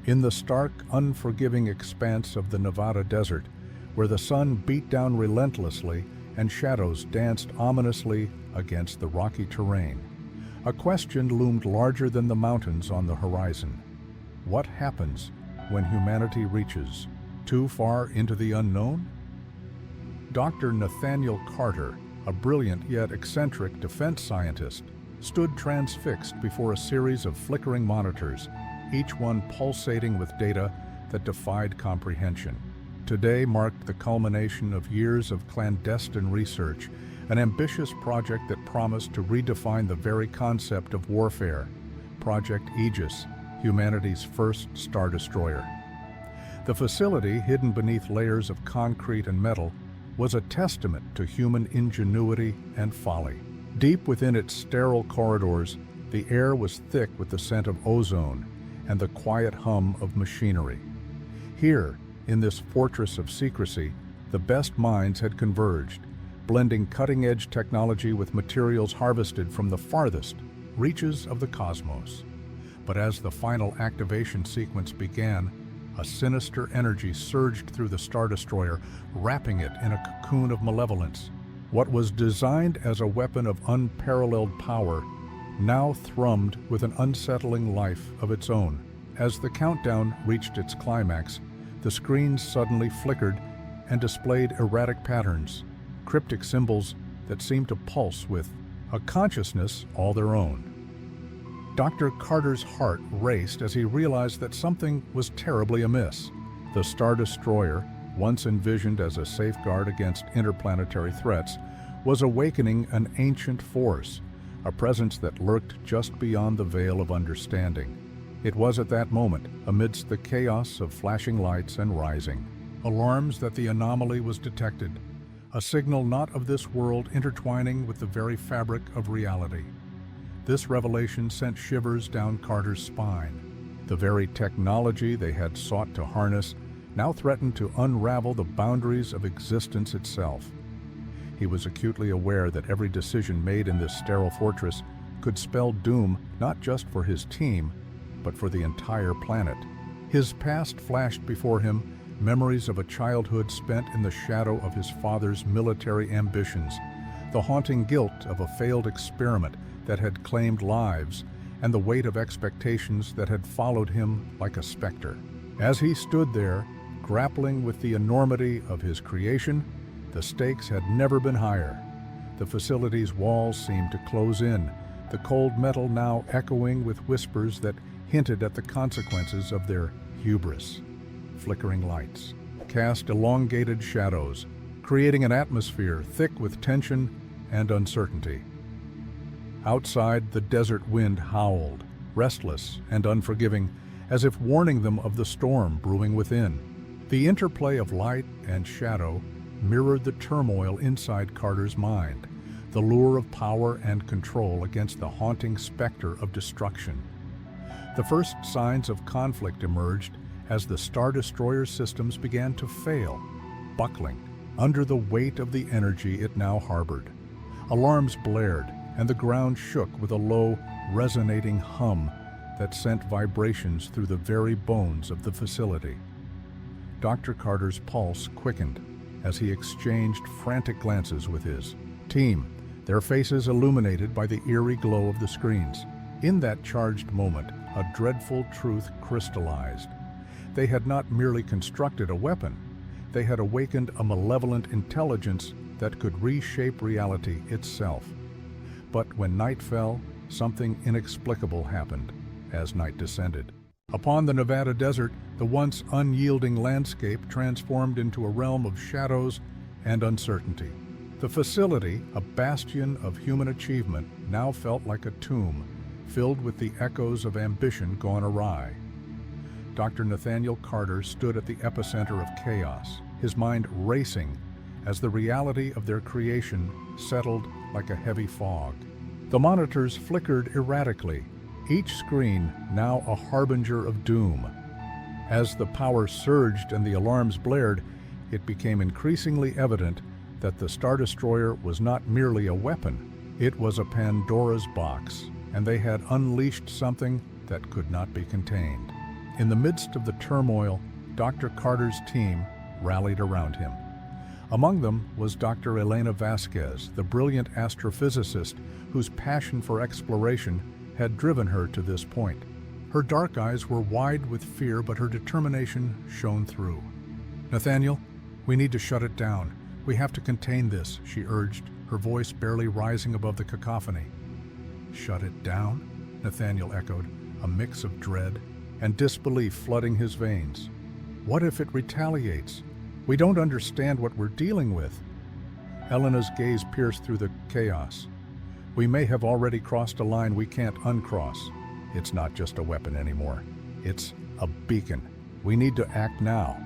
In the stark, unforgiving expanse of the Nevada desert, where the sun beat down relentlessly and shadows danced ominously against the rocky terrain, a question loomed larger than the mountains on the horizon. What happens when humanity reaches too far into the unknown? Dr. Nathaniel Carter, a brilliant yet eccentric defense scientist, stood transfixed before a series of flickering monitors, each one pulsating with data that defied comprehension. Today marked the culmination of years of clandestine research, an ambitious project that promised to redefine the very concept of warfare, Project Aegis, humanity's first Star Destroyer. The facility, hidden beneath layers of concrete and metal, was a testament to human ingenuity and folly. Deep within its sterile corridors, the air was thick with the scent of ozone and the quiet hum of machinery. Here, in this fortress of secrecy, the best minds had converged, blending cutting-edge technology with materials harvested from the farthest reaches of the cosmos. But as the final activation sequence began, a sinister energy surged through the Star Destroyer, wrapping it in a cocoon of malevolence. What was designed as a weapon of unparalleled power now thrummed with an unsettling life of its own. As the countdown reached its climax, the screens suddenly flickered and displayed erratic patterns, cryptic symbols that seemed to pulse with a consciousness all their own. Dr. Carter's heart raced as he realized that something was terribly amiss. The Star Destroyer, once envisioned as a safeguard against interplanetary threats, was awakening an ancient force, a presence that lurked just beyond the veil of understanding. It was at that moment, amidst the chaos of flashing lights and rising alarms, that the anomaly was detected, a signal not of this world intertwining with the very fabric of reality. This revelation sent shivers down Carter's spine. The very technology they had sought to harness now threatened to unravel the boundaries of existence itself. He was acutely aware that every decision made in this sterile fortress could spell doom not just for his team, but for the entire planet. His past flashed before him, memories of a childhood spent in the shadow of his father's military ambitions, the haunting guilt of a failed experiment that had claimed lives, and the weight of expectations that had followed him like a specter. As he stood there, grappling with the enormity of his creation, the stakes had never been higher. The facility's walls seemed to close in, the cold metal now echoing with whispers that hinted at the consequences of their hubris. Flickering lights cast elongated shadows, creating an atmosphere thick with tension and uncertainty. Outside, the desert wind howled, restless and unforgiving, as if warning them of the storm brewing within. The interplay of light and shadow mirrored the turmoil inside Carter's mind, the lure of power and control against the haunting specter of destruction. The first signs of conflict emerged as the Star Destroyer systems began to fail, buckling under the weight of the energy it now harbored. Alarms blared, and the ground shook with a low, resonating hum that sent vibrations through the very bones of the facility. Dr. Carter's pulse quickened as he exchanged frantic glances with his team, their faces illuminated by the eerie glow of the screens. In that charged moment, a dreadful truth crystallized. They had not merely constructed a weapon, they had awakened a malevolent intelligence that could reshape reality itself. But when night fell, something inexplicable happened as night descended. Upon the Nevada desert, the once unyielding landscape transformed into a realm of shadows and uncertainty. The facility, a bastion of human achievement, now felt like a tomb, filled with the echoes of ambition gone awry. Dr. Nathaniel Carter stood at the epicenter of chaos, his mind racing as the reality of their creation settled like a heavy fog. The monitors flickered erratically, each screen now a harbinger of doom. As the power surged and the alarms blared, it became increasingly evident that the Star Destroyer was not merely a weapon, it was a Pandora's box, and they had unleashed something that could not be contained. In the midst of the turmoil, Dr. Carter's team rallied around him. Among them was Dr. Elena Vasquez, the brilliant astrophysicist whose passion for exploration had driven her to this point. Her dark eyes were wide with fear, but her determination shone through. "Nathaniel, we need to shut it down. We have to contain this," she urged, her voice barely rising above the cacophony. "Shut it down?" Nathaniel echoed, a mix of dread and disbelief flooding his veins. "What if it retaliates? We don't understand what we're dealing with." Elena's gaze pierced through the chaos. "We may have already crossed a line we can't uncross. It's not just a weapon anymore. It's a beacon. We need to act now."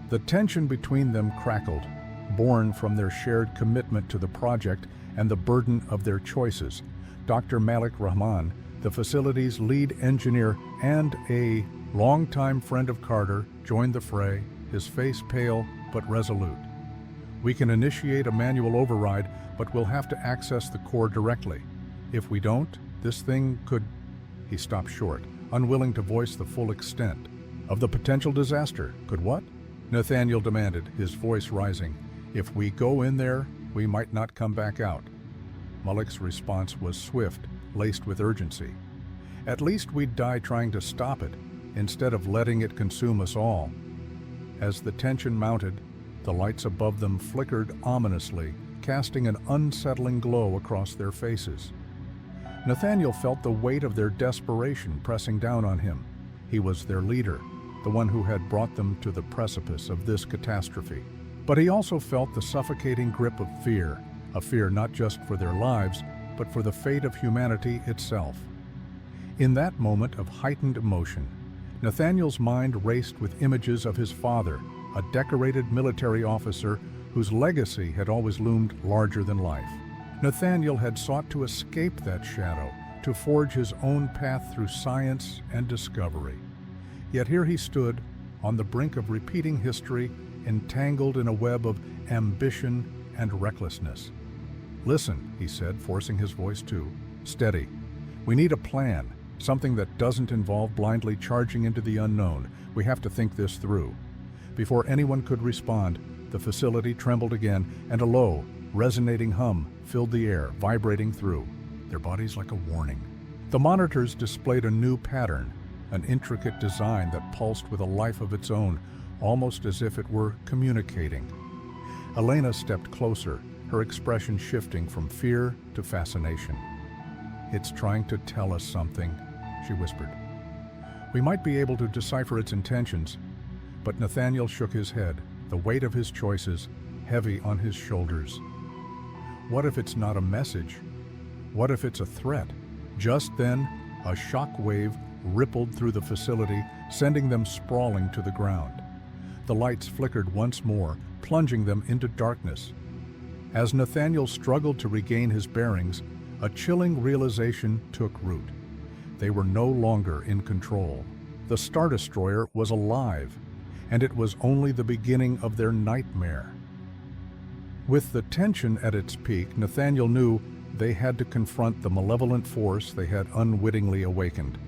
The tension between them crackled, born from their shared commitment to the project and the burden of their choices. Dr. Malik Rahman, the facility's lead engineer and a longtime friend of Carter, joined the fray, his face pale but resolute. "We can initiate a manual override, but we'll have to access the core directly. If we don't, this thing could—" He stopped short, unwilling to voice the full extent of the potential disaster. "Could what?" Nathaniel demanded, his voice rising. "If we go in there, we might not come back out." Malik's response was swift, laced with urgency. "At least we'd die trying to stop it, instead of letting it consume us all." As the tension mounted, the lights above them flickered ominously, casting an unsettling glow across their faces. Nathaniel felt the weight of their desperation pressing down on him. He was their leader, the one who had brought them to the precipice of this catastrophe. But he also felt the suffocating grip of fear, a fear not just for their lives, but for the fate of humanity itself. In that moment of heightened emotion, Nathaniel's mind raced with images of his father, a decorated military officer whose legacy had always loomed larger than life. Nathaniel had sought to escape that shadow, to forge his own path through science and discovery. Yet here he stood, on the brink of repeating history, entangled in a web of ambition and recklessness. "Listen," he said, forcing his voice too. "Steady. We need a plan, something that doesn't involve blindly charging into the unknown. We have to think this through." Before anyone could respond, the facility trembled again, and a low, resonating hum filled the air, vibrating through their bodies like a warning. The monitors displayed a new pattern, an intricate design that pulsed with a life of its own, almost as if it were communicating. Elena stepped closer, her expression shifting from fear to fascination. "It's trying to tell us something," she whispered. "We might be able to decipher its intentions." But Nathaniel shook his head, the weight of his choices heavy on his shoulders. What if it's not a message? What if it's a threat? Just then, a shock wave rippled through the facility, sending them sprawling to the ground. The lights flickered once more, plunging them into darkness. As Nathaniel struggled to regain his bearings, a chilling realization took root. They were no longer in control. The Stardestroyer was alive, and it was only the beginning of their nightmare. With the tension at its peak, Nathaniel knew they had to confront the malevolent force they had unwittingly awakened.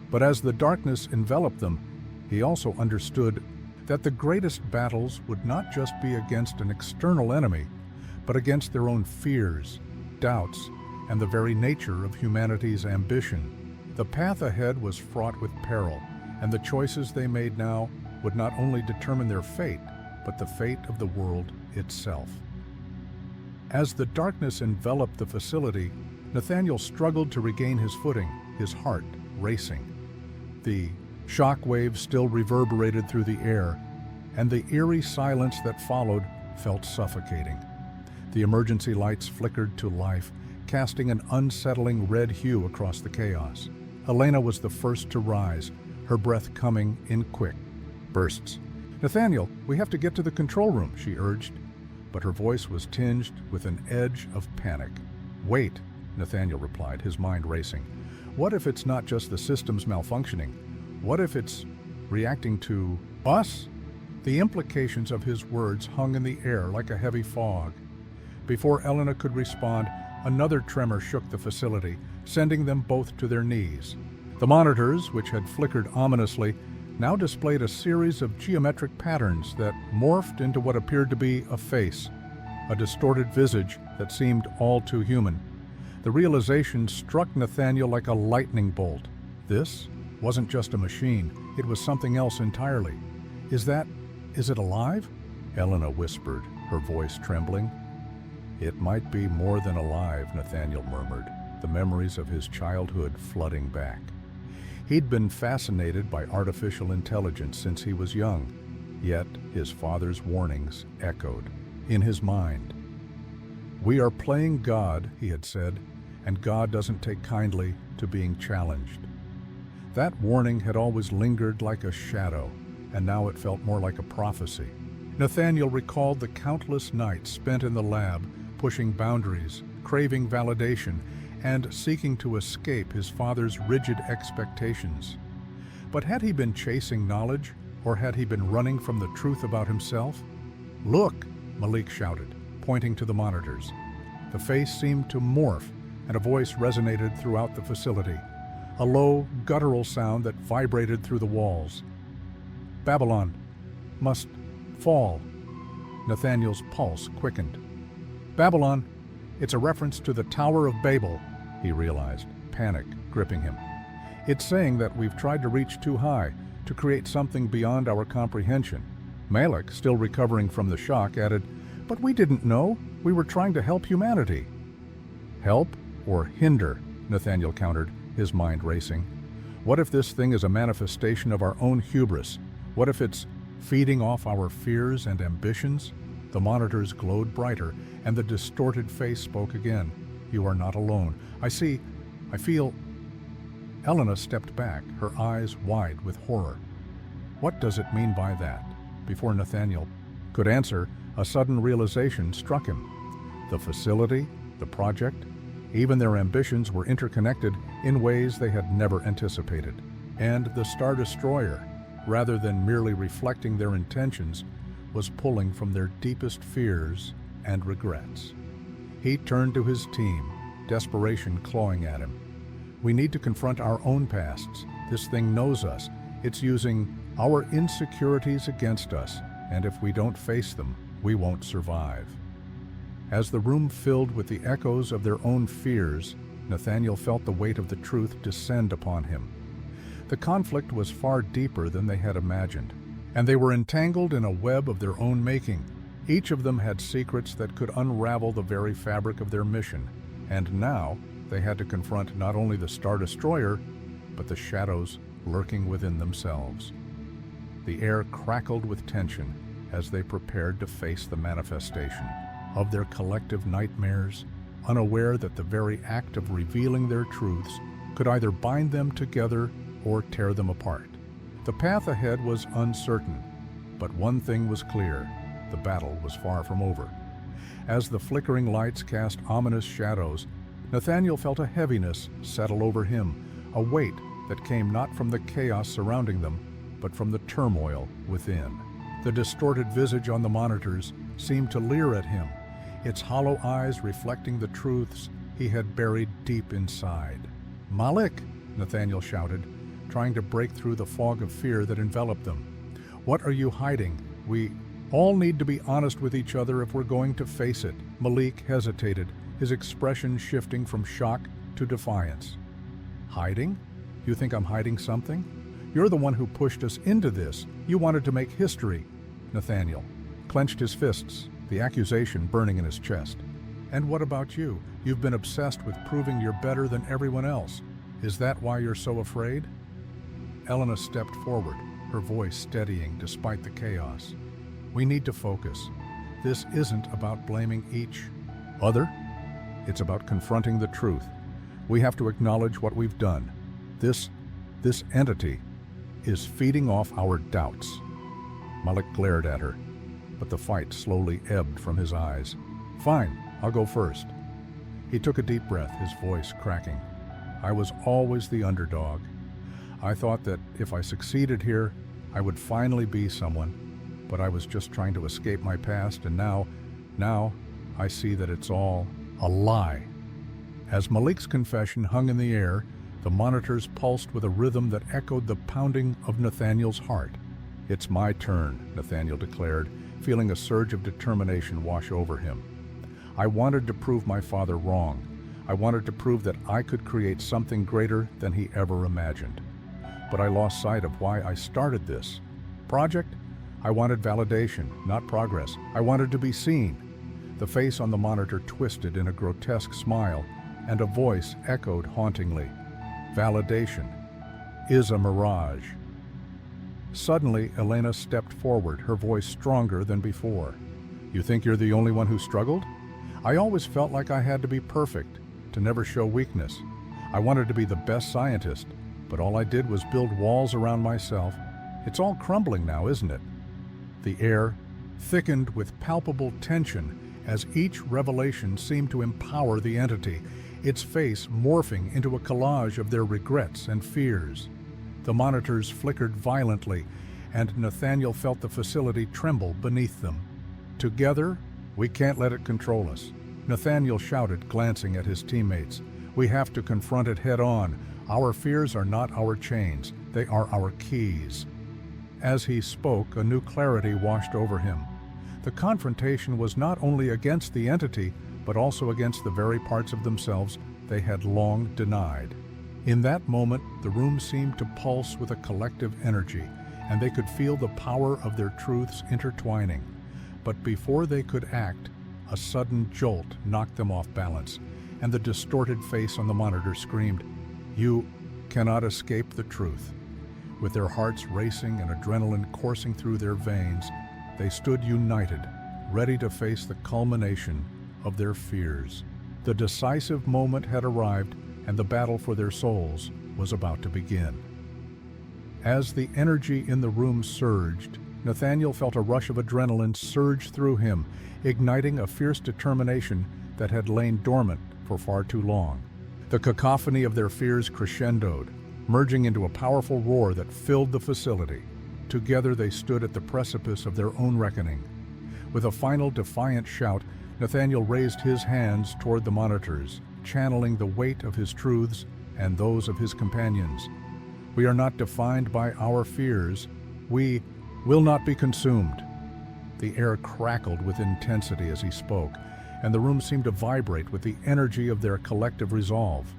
But as the darkness enveloped them, he also understood that the greatest battles would not just be against an external enemy, but against their own fears, doubts, and the very nature of humanity's ambition. The path ahead was fraught with peril, and the choices they made now would not only determine their fate, but the fate of the world itself. As the darkness enveloped the facility, Nathaniel struggled to regain his footing, his heart racing. The shock wave still reverberated through the air, and the eerie silence that followed felt suffocating. The emergency lights flickered to life, casting an unsettling red hue across the chaos. Elena was the first to rise, her breath coming in quick bursts. "Nathaniel, we have to get to the control room," she urged, but her voice was tinged with an edge of panic. "Wait," Nathaniel replied, his mind racing. "What if it's not just the systems malfunctioning? What if it's reacting to us?" The implications of his words hung in the air like a heavy fog. Before Elena could respond, another tremor shook the facility, sending them both to their knees. The monitors, which had flickered ominously, now displayed a series of geometric patterns that morphed into what appeared to be a face, a distorted visage that seemed all too human. The realization struck Nathaniel like a lightning bolt. This wasn't just a machine, it was something else entirely. Is it alive? Elena whispered, her voice trembling. It might be more than alive, Nathaniel murmured, the memories of his childhood flooding back. He'd been fascinated by artificial intelligence since he was young, yet his father's warnings echoed in his mind. "We are playing God," he had said, "and God doesn't take kindly to being challenged." That warning had always lingered like a shadow, and now it felt more like a prophecy. Nathaniel recalled the countless nights spent in the lab, pushing boundaries, craving validation, and seeking to escape his father's rigid expectations. But had he been chasing knowledge, or had he been running from the truth about himself? "Look!" Malik shouted, pointing to the monitors. The face seemed to morph, and a voice resonated throughout the facility, a low, guttural sound that vibrated through the walls. "Babylon must fall." Nathaniel's pulse quickened. "Babylon, it's a reference to the Tower of Babel," he realized, panic gripping him. "It's saying that we've tried to reach too high, to create something beyond our comprehension." Malik, still recovering from the shock, added, "But we didn't know. We were trying to help humanity." "Help or hinder?" Nathaniel countered, his mind racing. "What if this thing is a manifestation of our own hubris? What if it's feeding off our fears and ambitions?" The monitors glowed brighter, and the distorted face spoke again. "You are not alone. I feel..." Elena stepped back, her eyes wide with horror. "What does it mean by that?" Before Nathaniel could answer, a sudden realization struck him. The facility, the project, even their ambitions were interconnected in ways they had never anticipated. And the Stardestroyer, rather than merely reflecting their intentions, was pulling from their deepest fears and regrets. He turned to his team, desperation clawing at him. "We need to confront our own pasts. This thing knows us. It's using our insecurities against us, and if we don't face them, we won't survive." As the room filled with the echoes of their own fears, Nathaniel felt the weight of the truth descend upon him. The conflict was far deeper than they had imagined, and they were entangled in a web of their own making. Each of them had secrets that could unravel the very fabric of their mission, and now they had to confront not only the Stardestroyer, but the shadows lurking within themselves. The air crackled with tension as they prepared to face the manifestation of their collective nightmares, unaware that the very act of revealing their truths could either bind them together or tear them apart. The path ahead was uncertain, but one thing was clear: the battle was far from over. As the flickering lights cast ominous shadows, Nathaniel felt a heaviness settle over him, a weight that came not from the chaos surrounding them, but from the turmoil within. The distorted visage on the monitors seemed to leer at him, its hollow eyes reflecting the truths he had buried deep inside. "Malik!" Nathaniel shouted, trying to break through the fog of fear that enveloped them. "What are you hiding? We all need to be honest with each other if we're going to face it." Malik hesitated, his expression shifting from shock to defiance. "Hiding? You think I'm hiding something? You're the one who pushed us into this. You wanted to make history." Nathaniel clenched his fists, the accusation burning in his chest. "And what about you? You've been obsessed with proving you're better than everyone else. Is that why you're so afraid?" Elena stepped forward, her voice steadying despite the chaos. "We need to focus. This isn't about blaming each other. It's about confronting the truth. We have to acknowledge what we've done. This entity is feeding off our doubts." Malik glared at her, but the fight slowly ebbed from his eyes. "Fine, I'll go first." He took a deep breath, his voice cracking. "I was always the underdog. I thought that if I succeeded here, I would finally be someone, but I was just trying to escape my past, and now I see that it's all a lie." As Malik's confession hung in the air, The monitors pulsed with a rhythm that echoed the pounding of Nathaniel's heart. "It's my turn," Nathaniel declared, feeling a surge of determination wash over him. "I wanted to prove my father wrong. I wanted to prove that I could create something greater than he ever imagined. But I lost sight of why I started this project. I wanted validation, not progress. I wanted to be seen." The face on the monitor twisted in a grotesque smile, and a voice echoed hauntingly. "Validation is a mirage." Suddenly, Elena stepped forward, her voice stronger than before. "You think you're the only one who struggled? I always felt like I had to be perfect, to never show weakness. I wanted to be the best scientist, but all I did was build walls around myself. It's all crumbling now, isn't it?" The air thickened with palpable tension as each revelation seemed to empower the entity, its face morphing into a collage of their regrets and fears. The monitors flickered violently, and Nathaniel felt the facility tremble beneath them. "Together, we can't let it control us," Nathaniel shouted, glancing at his teammates. "We have to confront it head-on. Our fears are not our chains, they are our keys." As he spoke, a new clarity washed over him. The confrontation was not only against the entity, but also against the very parts of themselves they had long denied. In that moment, the room seemed to pulse with a collective energy, and they could feel the power of their truths intertwining. But before they could act, a sudden jolt knocked them off balance, and the distorted face on the monitor screamed, "You cannot escape the truth." With their hearts racing and adrenaline coursing through their veins, they stood united, ready to face the culmination of their fears. The decisive moment had arrived, and the battle for their souls was about to begin. As the energy in the room surged, Nathaniel felt a rush of adrenaline surge through him, igniting a fierce determination that had lain dormant for far too long. The cacophony of their fears crescendoed, merging into a powerful roar that filled the facility. Together they stood at the precipice of their own reckoning. With a final defiant shout, Nathaniel raised his hands toward the monitors, channeling the weight of his truths and those of his companions. "We are not defined by our fears. We will not be consumed." The air crackled with intensity as he spoke, and the room seemed to vibrate with the energy of their collective resolve.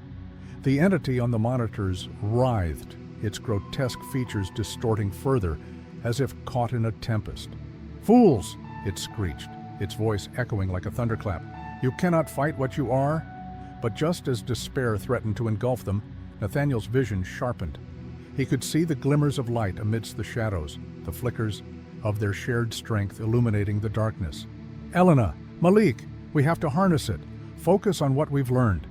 The entity on the monitors writhed, its grotesque features distorting further, as if caught in a tempest. "Fools!" it screeched, its voice echoing like a thunderclap. "You cannot fight what you are?" But just as despair threatened to engulf them, Nathaniel's vision sharpened. He could see the glimmers of light amidst the shadows, the flickers of their shared strength illuminating the darkness. "Elena, Malik, we have to harness it. Focus on what we've learned."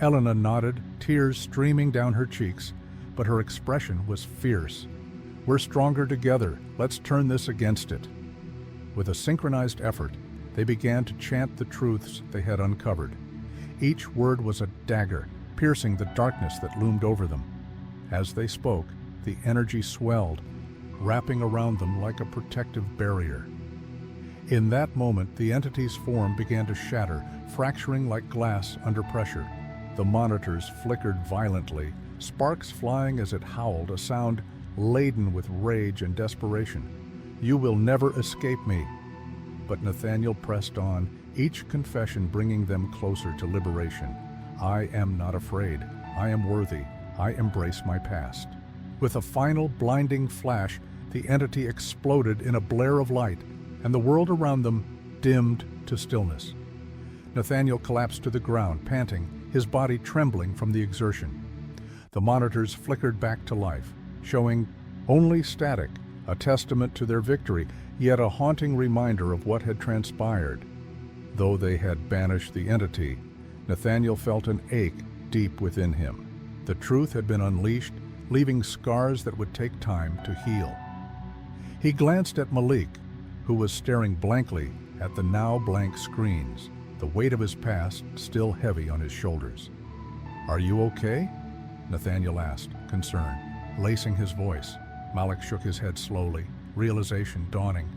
Elena nodded, tears streaming down her cheeks, but her expression was fierce. "We're stronger together. Let's turn this against it." With a synchronized effort, they began to chant the truths they had uncovered. Each word was a dagger, piercing the darkness that loomed over them. As they spoke, the energy swelled, wrapping around them like a protective barrier. In that moment, the entity's form began to shatter, fracturing like glass under pressure. The monitors flickered violently, sparks flying as it howled, a sound laden with rage and desperation. "You will never escape me." But Nathaniel pressed on, each confession bringing them closer to liberation. "I am not afraid. I am worthy. I embrace my past." With a final blinding flash, the entity exploded in a blare of light, and the world around them dimmed to stillness. Nathaniel collapsed to the ground, panting, his body trembling from the exertion. The monitors flickered back to life, showing only static, a testament to their victory, yet a haunting reminder of what had transpired. Though they had banished the entity, Nathaniel felt an ache deep within him. The truth had been unleashed, leaving scars that would take time to heal. He glanced at Malik, who was staring blankly at the now blank screens, the weight of his past still heavy on his shoulders. "Are you okay?" Nathaniel asked, concerned, lacing his voice. Malik shook his head slowly, realization dawning.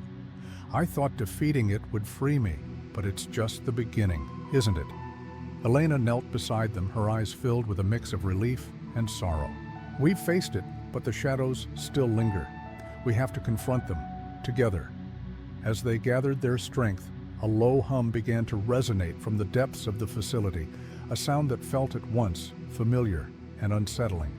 "I thought defeating it would free me, but it's just the beginning, isn't it?" Elena knelt beside them, her eyes filled with a mix of relief and sorrow. We've faced it, but the shadows still linger. We have to confront them, together. As they gathered their strength, a low hum began to resonate from the depths of the facility, a sound that felt at once familiar and unsettling.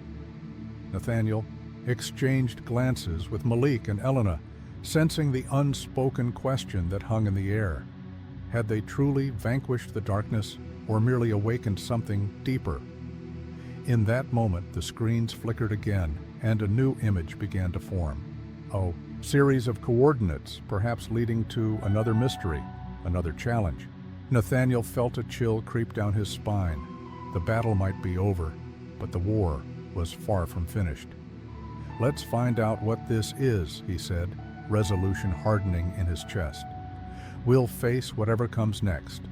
Nathaniel exchanged glances with Malik and Elena, sensing the unspoken question that hung in the air. Had they truly vanquished the darkness or merely awakened something deeper? In that moment, the screens flickered again, and a new image began to form. A series of coordinates, perhaps leading to another mystery, another challenge. Nathaniel felt a chill creep down his spine. The battle might be over, but the war was far from finished. "Let's find out what this is," he said, resolution hardening in his chest. "We'll face whatever comes next,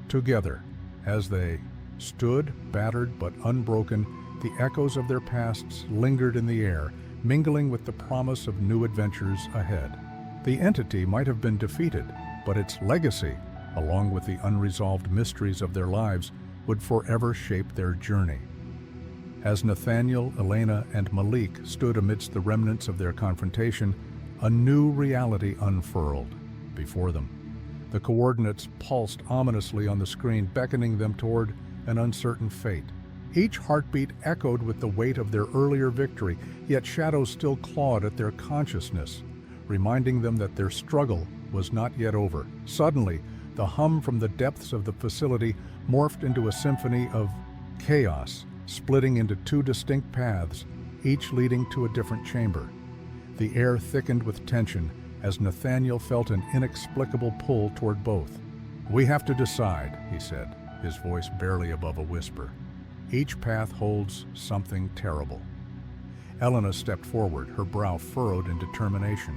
together." As they stood, battered but unbroken, the echoes of their pasts lingered in the air, mingling with the promise of new adventures ahead. The entity might have been defeated, but its legacy, along with the unresolved mysteries of their lives, would forever shape their journey. As Nathaniel, Elena, and Malik stood amidst the remnants of their confrontation, a new reality unfurled before them. The coordinates pulsed ominously on the screen, beckoning them toward an uncertain fate. Each heartbeat echoed with the weight of their earlier victory, yet shadows still clawed at their consciousness, reminding them that their struggle was not yet over. Suddenly, the hum from the depths of the facility morphed into a symphony of chaos, splitting into two distinct paths, each leading to a different chamber. The air thickened with tension as Nathaniel felt an inexplicable pull toward both. "We have to decide," he said, his voice barely above a whisper. "Each path holds something terrible." Elena stepped forward, her brow furrowed in determination.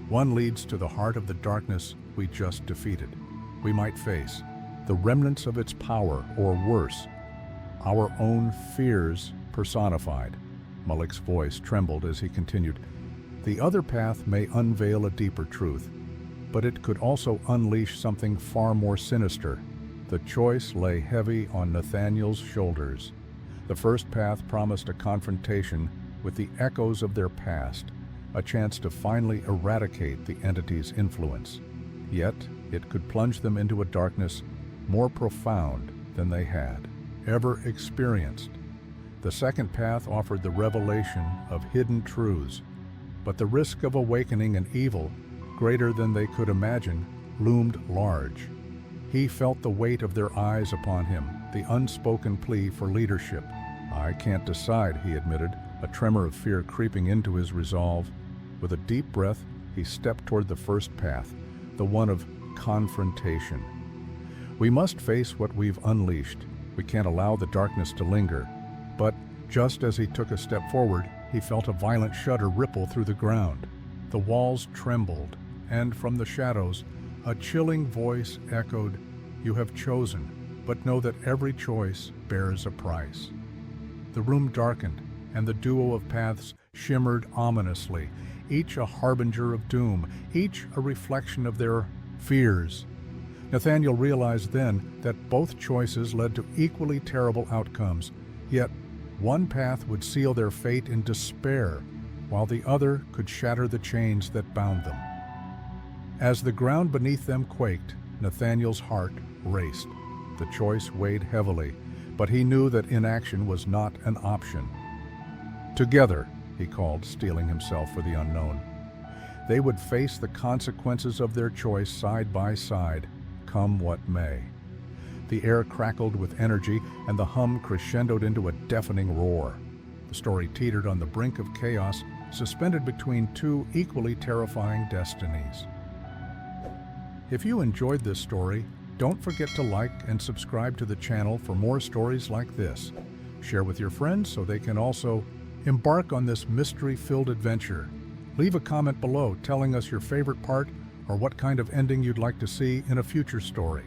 "One leads to the heart of the darkness we just defeated. We might face the remnants of its power, or worse, our own fears personified." Malik's voice trembled as he continued. "The other path may unveil a deeper truth, but it could also unleash something far more sinister." The choice lay heavy on Nathaniel's shoulders. The first path promised a confrontation with the echoes of their past, a chance to finally eradicate the entity's influence. Yet, it could plunge them into a darkness more profound than they had ever experienced. The second path offered the revelation of hidden truths, but the risk of awakening an evil greater than they could imagine loomed large. He felt the weight of their eyes upon him, the unspoken plea for leadership. "I can't decide," he admitted, a tremor of fear creeping into his resolve. With a deep breath, he stepped toward the first path, the one of confrontation. "We must face what we've unleashed. We can't allow the darkness to linger." But just as he took a step forward, he felt a violent shudder ripple through the ground. The walls trembled, and from the shadows, a chilling voice echoed, "You have chosen, but know that every choice bears a price." The room darkened, and the duo of paths shimmered ominously, each a harbinger of doom, each a reflection of their fears. Nathaniel realized then that both choices led to equally terrible outcomes, yet one path would seal their fate in despair, while the other could shatter the chains that bound them. As the ground beneath them quaked, Nathaniel's heart raced. The choice weighed heavily, but he knew that inaction was not an option. "Together," he called, steeling himself for the unknown. They would face the consequences of their choice side by side, come what may. The air crackled with energy, and the hum crescendoed into a deafening roar. The story teetered on the brink of chaos, suspended between two equally terrifying destinies. If you enjoyed this story, don't forget to like and subscribe to the channel for more stories like this. Share with your friends so they can also embark on this mystery-filled adventure. Leave a comment below telling us your favorite part or what kind of ending you'd like to see in a future story.